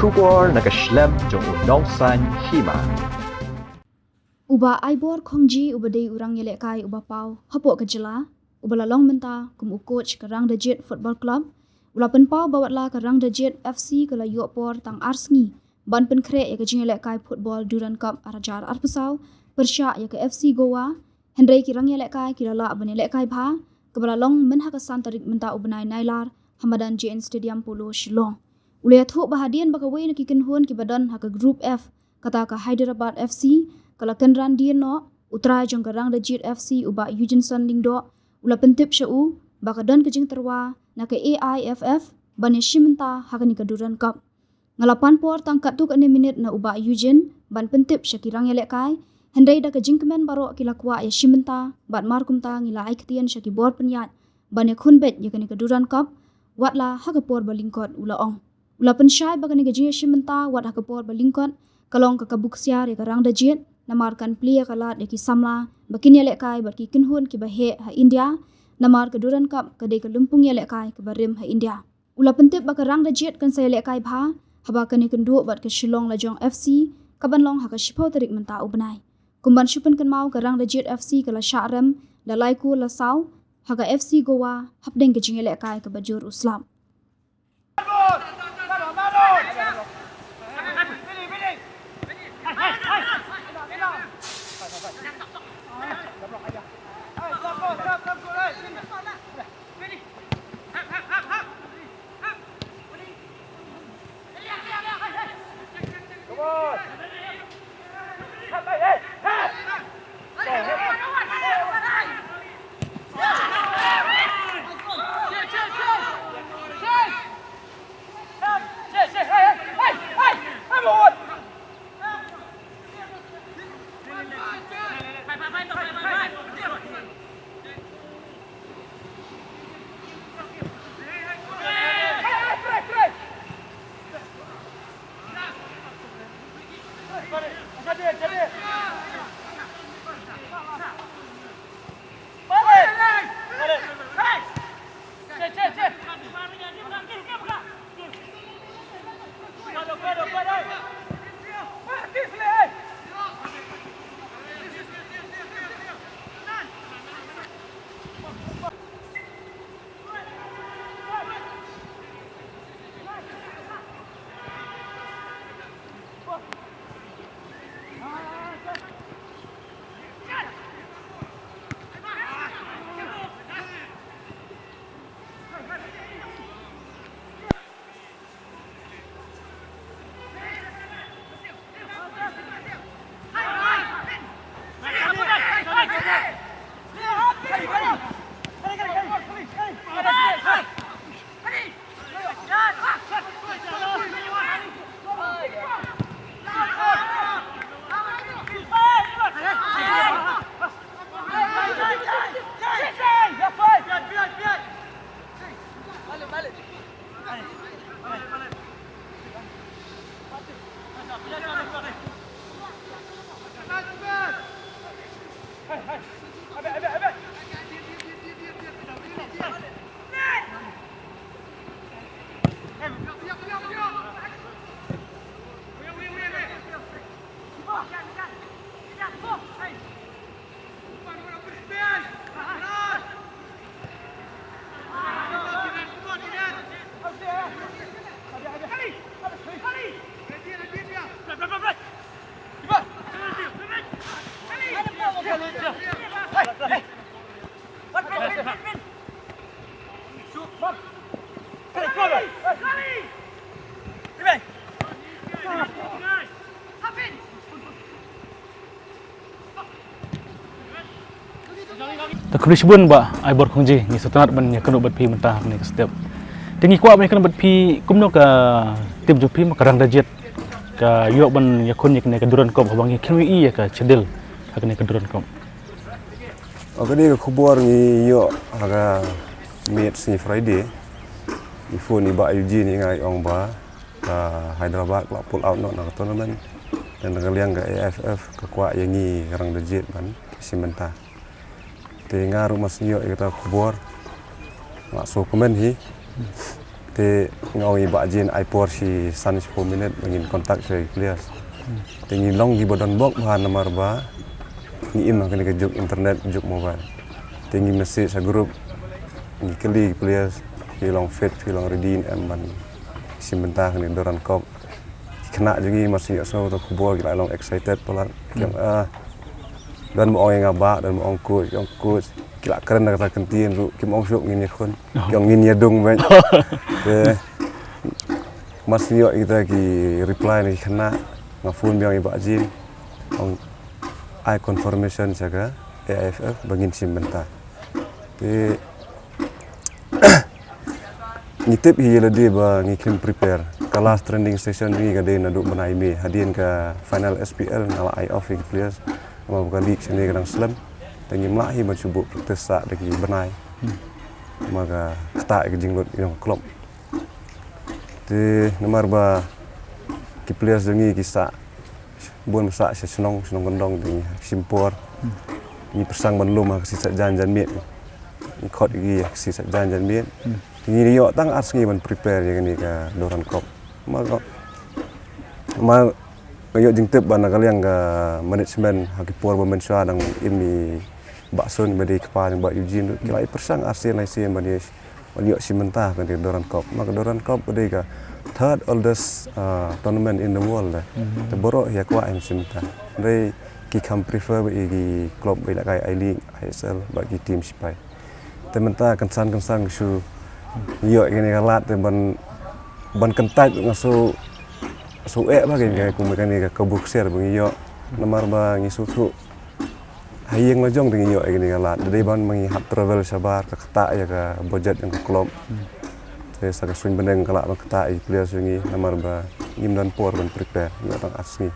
kubor nakaslem jong unongsan hima. Uba aibor khongji uba dei urang yelek kai uba pau hapo kejela uba lalong menta kum coach Karang Dajit Football Club ula pen pau bawatla Karang Dajit FC kala yok por tang arsngi ban pen kre ya kejing yelek kai football Duran Cup arajar arpusau persya ya ke FC Goa Hendrai kirang yelek kai kirala ban yelek kai bha kebala long men hakasan tarik menta ubenai nailar Hamadan JN Stadium Polo Shillong ulia thu bahadian bakawai na kikin huan ki badan haka Group F kata ka Hyderabad FC kala kenran dia no utrai jong Karang Dajit FC uba Eugene Lingdo ula pentip syau baka don kejing terwa na ke AIFF bani shimenta hakani ka Duran Cup ngalapan por tangkat tu 6 minit na uba Eugene ban pentip syakirang yelek kai hendai da kejing kemen baro kilakwa ya shimenta bat markumta ngila ai ketian syaki bor penyat bani khunbet yakani ka Duran Cup watla hakapor balingkot ula ong ula pensyai bakani kejing shimenta wat hakapor balingkot kalong ka kabuksiar ya Karang Dajit namarkan plia kalat deki samla bakin yelek kai bat ki kinhun ki bahe ha India namar ke Duran Cup ke dei ke lumpung yelek kai ke barim ha India ula pentip ba Karang Dajit kan saya yelek kai bha haba kani kendu bat ke Shillong Lajong FC kaban long ha ka shipau tarik menta ubenai kumban shupen kan mau Karang Dajit FC kala Syarem la laiku la sau ha ka FC Goa hapdeng ke jing yelek kai ke bajur Uslam Takrisbun ba aibor khongji ni sotanat ban ya kenu bat pi mentah ni setiap tingi kwa ban kenu bat pi kumno ka tim jupi ma Karang Dajit ka yok ban ya kun yak ne ka Duran Cup bang kenu i ya ka Cedil ka ne ka Duran Cup Agak kubur ni yok aga meet si Friday ifo ni ba Eugene ni ngai ong ba ka Hyderabad la pull out no na tournament dan ngaliang ga AFF ka kwa yangi Karang Dajit ban si mentah Tengar rumah senyo kita kubur masuk komen hi te ngawi ba jin ai por si san 10 minit mengin kontak saya players te ngi long gi bodon bok bahan nomor ba ngi im kene ke juk internet juk mobile te ngi message sa grup ngi keli players ki long fit ki long redin and man simentah kene doran kop kena juga masih so to kubur kita long excited pelan yang dan mau orang ngabak dan mau orang coach kila keren kata kentiin ru kim ong syuk ngin yakun yang ngin yadung banyak masih yuk kita ki reply ni kena ngafun biang ibak jin ong I confirmation jaga AFF bangin simentah te ngitip hi ladi ba ngikim prepare kelas training session ni gade na duk banai me hadin ka final SPL ngala I off players ama bukan league sini kadang slam tangi melahi mencuba tersak dagi banai maka ketak ke jinglot yang klub di nomor ba ki players dengi kisah buan masak senong gendong di simpor ni persang belum ke sisa janjan miet ni khot gi sisa janjan miet ni yo tang asngi man prepare yang ni ka doran kop maka kayo jing tip ban kalian ke management hakipor bamenswa dang imi bakson bade kepala mbak Eugene kira persang ASEAN ICM bani yo simentah kan di doran kop maka doran kop bade ka third oldest tournament in the world te borok ya kwa im simentah dai ki kam prefer bagi klub bagi kai I League ISL bagi tim sipai te mentah kensan su yo ini kalat te ban kentat ngaso so bagai kayak kumakan ni ke buksir bagi yo nomor ba ngi sutu hayeng lojong dengan yo ini kalat dari ban mengi hap travel sabar ke ketak ya ke budget yang ke klub saya saka swing beneng kalak ban ketak i players ngi nomor ba ngim dan por ban prepare yo tang asni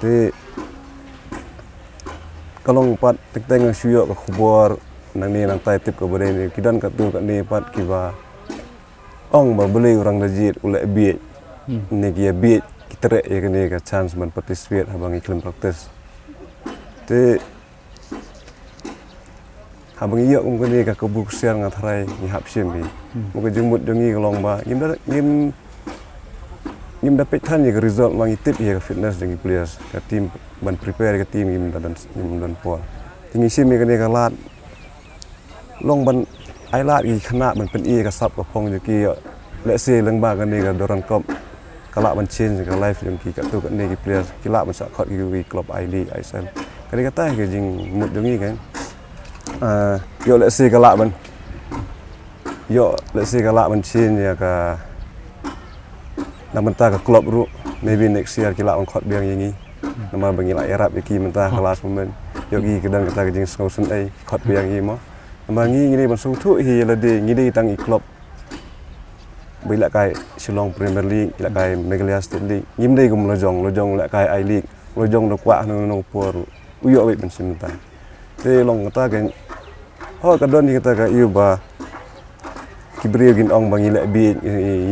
te kalau pat tek-tek ngasyo ke khubor nang ni nang tai tip ke bade ni kidan ka tu ka ni pat kiba ong ba beli orang dajit ulek biet ni dia biet kita ya kene ka chance man participate habang iklim practice te habang iyo kum kene ka kubuk siar ngatrai ni hapsim bi muka jumut dongi kolong ba ngim dapat tan ya result mang tip ya fitness dengan players ka tim ban prepare ka tim ngim dan pol tingi sim kene ka lat long ban ai lat i khana man pen i ka sap ka phong ju ki let's say lang ba kan ni ka doran kop kalak man change ka life yang ki ka tu ka ni ki players kilak man sak khot ki club I League ISL kali kata ke jing mut dongi kan yo let's say kalak man change ya ka nak mentah ke klub ru maybe next year kilak man khot biang yangi nama bangi la Arab ki mentah kelas pemain yo gi kedan kata ke jing skausun ai khot biang yi mo nama ngi ni ban sutu hi lade ngi dei tang i klub bila kai Shillong Premier League bila kai Meghalaya State League ngim dei gum lojong la kai I League lojong do kwa no por uyo we ben simta te long kata kan ho kadon ni kata ka iu ba kibri gin ong bangi la bi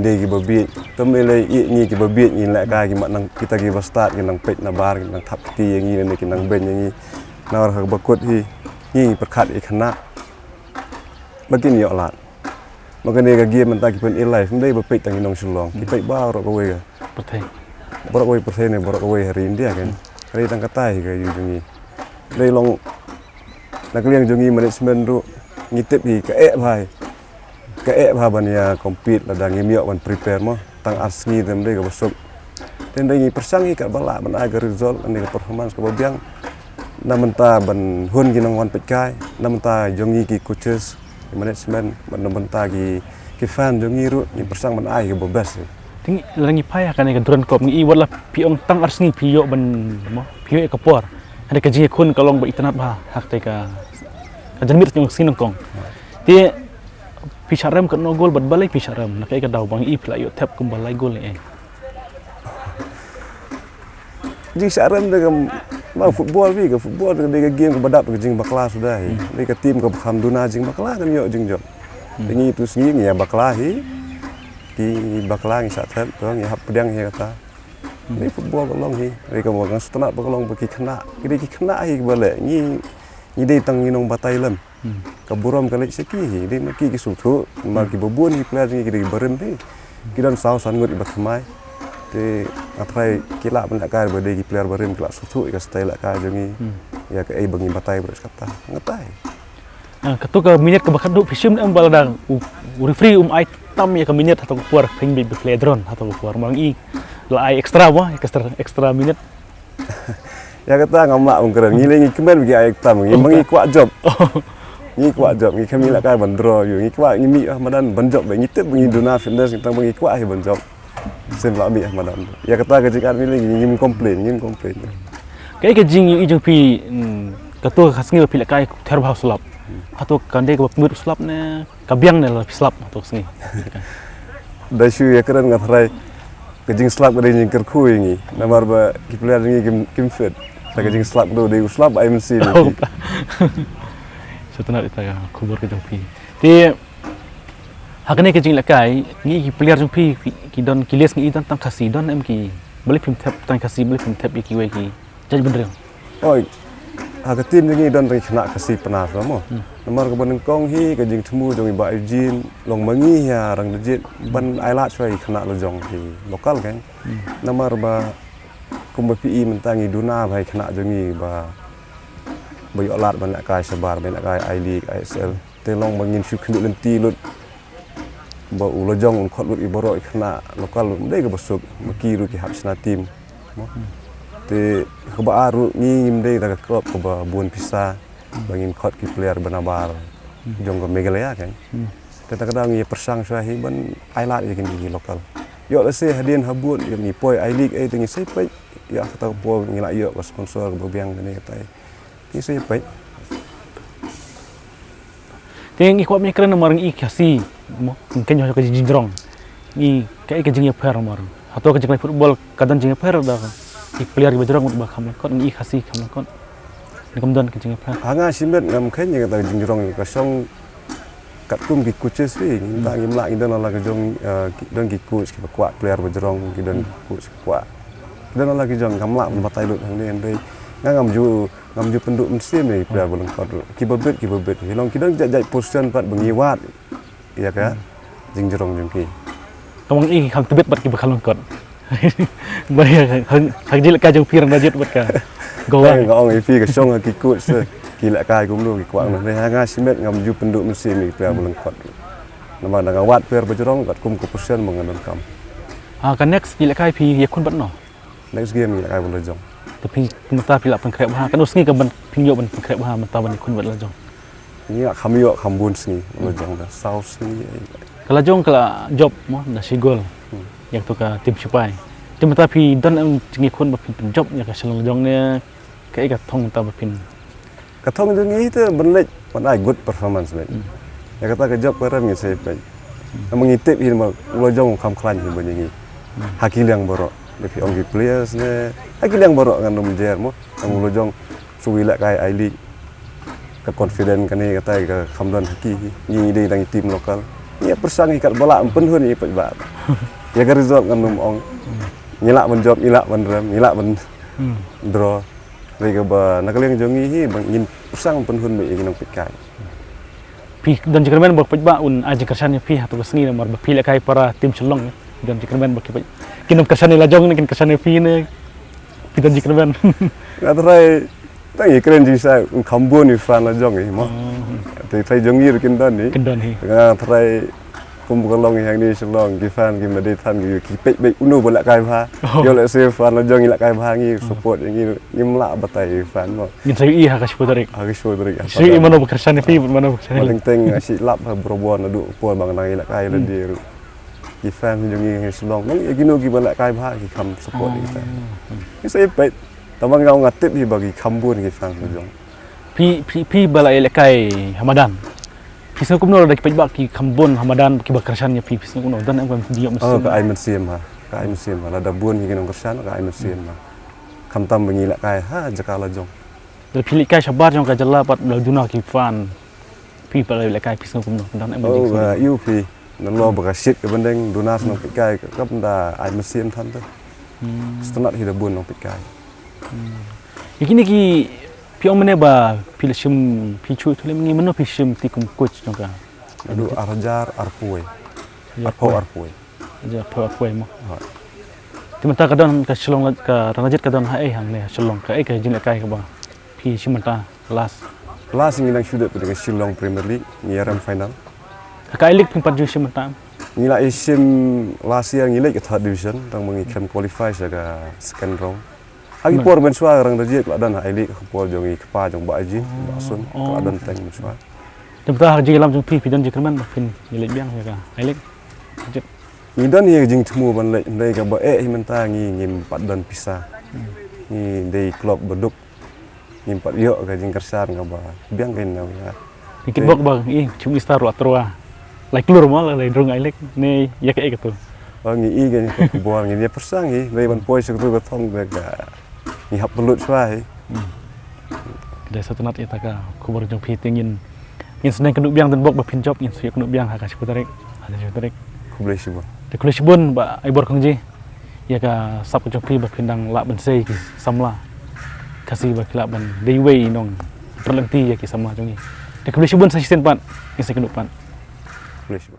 inde gi ba bi tomele i ni gi ba bi ni la kai gi mak nang kita gi ba start gi nang pet na bar gi nang thap ti yang ni ki nang ben yang ni nawar ha ba kot hi ni perkhat i khana bakin yo lat maka ni ka game mentah kipen live ndai ba pet tang inong Shillong ki pet ba ro ko we ka pertai borok we persen ni borok we hari India kan hari tang katai ka yu jungi dai long nak liang jungi management ru ngitip hi ka bhai ka ban ya compete la dang ngim yo ban prepare mo tang asngi dem dai ka besok den dai persang hi ka bala ban aga result ani ka performance ka biang namenta ban hun gi nang wan pet kai namenta jungi ki coaches management ban ki fan jungi ru ni persang ban ai ka bebas tingi langi payah kan ke duran kop ngi wala piong tang arsngi piyo ban mo piyo ka por ada ka ji kun kalong ba itanat ba hak te ka janmir nyong sinong kong ti pisharam ka no gol bad balai pisharam na kai ka daw bang i pla yo tap kum balai gol e jing saram dengan bang football ke game ke badap ke jing bakla sudah hi ke tim ke hamduna jing bakla kan yo jing job dengi tu sengi ya bakla hi ki bakla ngi sat to ngi hap pedang hi kata ni football kolong hi ke bang setenak kolong bagi kena ki kena hi bale ni dei tang nginong batai lem kaburam kali seki di maki ki sutu maki babun ki player ni ki barem pi kidan saw san ngut ibatmai te atrai kila benda kai bade ki player barem kila sutu ka style ka jongi ya ka ai bangi batai beres kata ngatai ketua minit ke bakat duk fisim am baladang referee ai tam ya ke minit atau puar ping bi player drone atau puar mang i la ai extra extra minit ya kata ngamak mengkeren ngiling kemen bagi ai tam mangi kuat job ni kuat job ni kami nak kai bandro yu ni kuat ni mi Ahmadan banjob bagi tip bagi duna fitness kita bagi kuat ai banjob sem la mi Ahmadan ya kata kejikan ni ngim komplain cái jing i jong pi ketua khas ngil pi la kai ter bau sulap atau kande ke pemut sulap ne kabiang ne la sulap atau sengi dah syu ya keren ngathrai kejing slap kade jing kerku ini namar ba ki player ni kim fit ta kejing slap do de slap ai msi ni setelah itu kubur ke jompi. Ti hakane ke jing lakai ni player jompi ki don kiles ni dan tang kasi don em ki boleh pim tap tang kasi boleh pim tap ki we ki jadi bener. Oi hak tim ni don ri kena kasi penas mo. Nomor ke ban kong hi ke jing temu jong ba Eugene long mangi ya rang dejit ban ailat choi kena lo jong ki lokal kan. Nomor ba kum PI mentangi duna bai kena jongi ba bagi alat banyak kai sebar banyak kai I League ISL telong bangin syuk kena lenti lut ba ulojong khot lut iboro kena lokal lut dei ke besuk maki ru ki habsna tim te khaba aru ni dei da klub ke ba buan pisa bangin khot ki player benabar jong ke Megalaya kan kadang-kadang ye persang sahi ban ailat ye di lokal yo lese hadian habut ni poi I League ai tengi sepai ya kata po ngila yo sponsor ke biang ni kata ini saya baik. Teng ikut mi keren marang i kasi mungkin yo ke jinjrong. Ni kai ke jing per mar. Atau ke jing football kadang jing per da. I player ke jinjrong ba kham kon i kasi kham kon. Ni kemudian ke jing per. Hanga simet ngam khen yang kata jinjrong ka song kat kum ki coaches wi ta ngim la indon la ke jong don ki coach ki kwa player bajrong ki don coach kwa. Dan la ki jong kam la batai lut hang ni ngam ju penduk mesin ni player bolong kod ki bebet hilong ki dang jaj position pat bengiwat ya ka jingjrong jengki Kamang i hang tebet bat ki bakal kod bari hang jil ka jong pirang dajit bat ka goang ngong i pi ka song ki kut se ki la kai kum lu ki kwang ni hanga simet ngam ju penduk mesin ni player bolong kod nama dang wat player bajrong kat kum ko position menganon kam kan next ki la kai pi ye kun bat no next game ni la kai bolong jong tapi mata pilak pengkrep ha kan usni ke ban pinyo ban pengkrep ha mata ban kun bat lajong ni kham yo khambun sni lajong da south sni kala jong kala job mo da sigol yang tu ka tim supai tim mata pi don am tingi kun ba pin job ya ka selong jong ne kai ka thong ta ba pin ka thong jong ni te benlek ban ai good performance lek ya kata ka job param ni sai pai mengitip hin ma lajong kham khlan hin ban ni hakil yang borok Lepi onggi players ne, aki yang baru dengan nom jer mo, kamu lojong suwilak kai I League, ke confident kani kata ke kamdan haki, ni ide dengan tim lokal, ni persang ikat bola empen hun ni pat bat, ya ke result dengan nom ong, nyilak menjob, nyilak menrem, nyilak men draw, mereka ba nak liang jongi hi, ingin persang empen hun be ingin pikai. Pi dan jika men berpat ba un aja kersannya pi atau kesini nomor berpilih kai para tim celong dan jika men berkipat kinam kersane lajong ni kin kersane pi ne pitan jikreban ngatrai tangi keren jisa kambun ni fan lajong ni mo tai jongir kin dan ni ngatrai kumbukalong yang ni selong ki fan ki meditan ki pek pek unu bolak kai pha yo le se fan lajong ni la kai pha ni support yang ni ngimla batai fan mo ngin sai i ha ka spodarik si mano kersane pi mano kersane paling teng si lap brobon adu pol bang nang la kai la dir ki fan jongi selong nang gino ki balak kai pha ki kam support kita ni sai pek tamang ngau ngatip hi bagi kambun ki fan jong pi balak le kai Hamadan pisau kumno dak pejbak ki kambun Hamadan ki bakersannya pi pisau kumno dan am dia mesti ka ai mensim ha la da bun ki nong kersan ka ai mensim ha kam tam bengilak kai ha jakala jong dari pilih kai sabar jong ka jalla pat duna ki fan pi balak le kai pisau kumno dan am yu pi nan lo baka shit ke bendeng dunas nong pikai kap da ai mesin than tu setengah hi da bun nong pikai Iki ni ki pi ong mene ba pi lishim pi chu tu le ngi meno pi shim ti kum coach nongka Aduh arjar arpuai. Ya, Arpuai. aja pa poi mo Ha. ti mata ka don ka shlong ka ranajit ka don ha hang ne shlong ka ka jin kai ka ba pi shimata last Last ngi nang sudah pada Shillong Premier League ngiram final. ka ilik pin pat ju shimata Ngila isim last year ngila ke third division tang mengikam qualify saga second round. Agi por mensua orang rajik la dan ailik por jongi kepa jong ba aji sun la dan tang mensua. ti mata ji lam jung pi pi don ji kerman pin ilik biang ya ka ilik jit Ngi dan ye jing temu ban lek ndai ka ba himenta ngi ngim pat dan pisah. Ngi dei klub beduk ngim pat yo ka jing kersan ka ba biang kain na ya. Ikit bok bang i cumi star ro atroa like keluar mal like rung ilik ne ya ka tu Ngi i ga ngi buang ngi persang ngi dei ban poi sektu ka thong ga ngi hap belut swai. dari satu nat ita ka kubur jong pi tingin ngin seneng kenduk biang dan bok ba pin job ngin suya kenduk biang ha ka siputarik ada siputarik Kublai sibu. de kulis bun ba ai bor kongji ya ka sap jong pi ba pindang la ban sei ki samla kasih ba kila ban dei wei nong terlenti ya ki samla jongi de kulis bun sa sisen pan ngin sa kenduk pan Kublai sibu.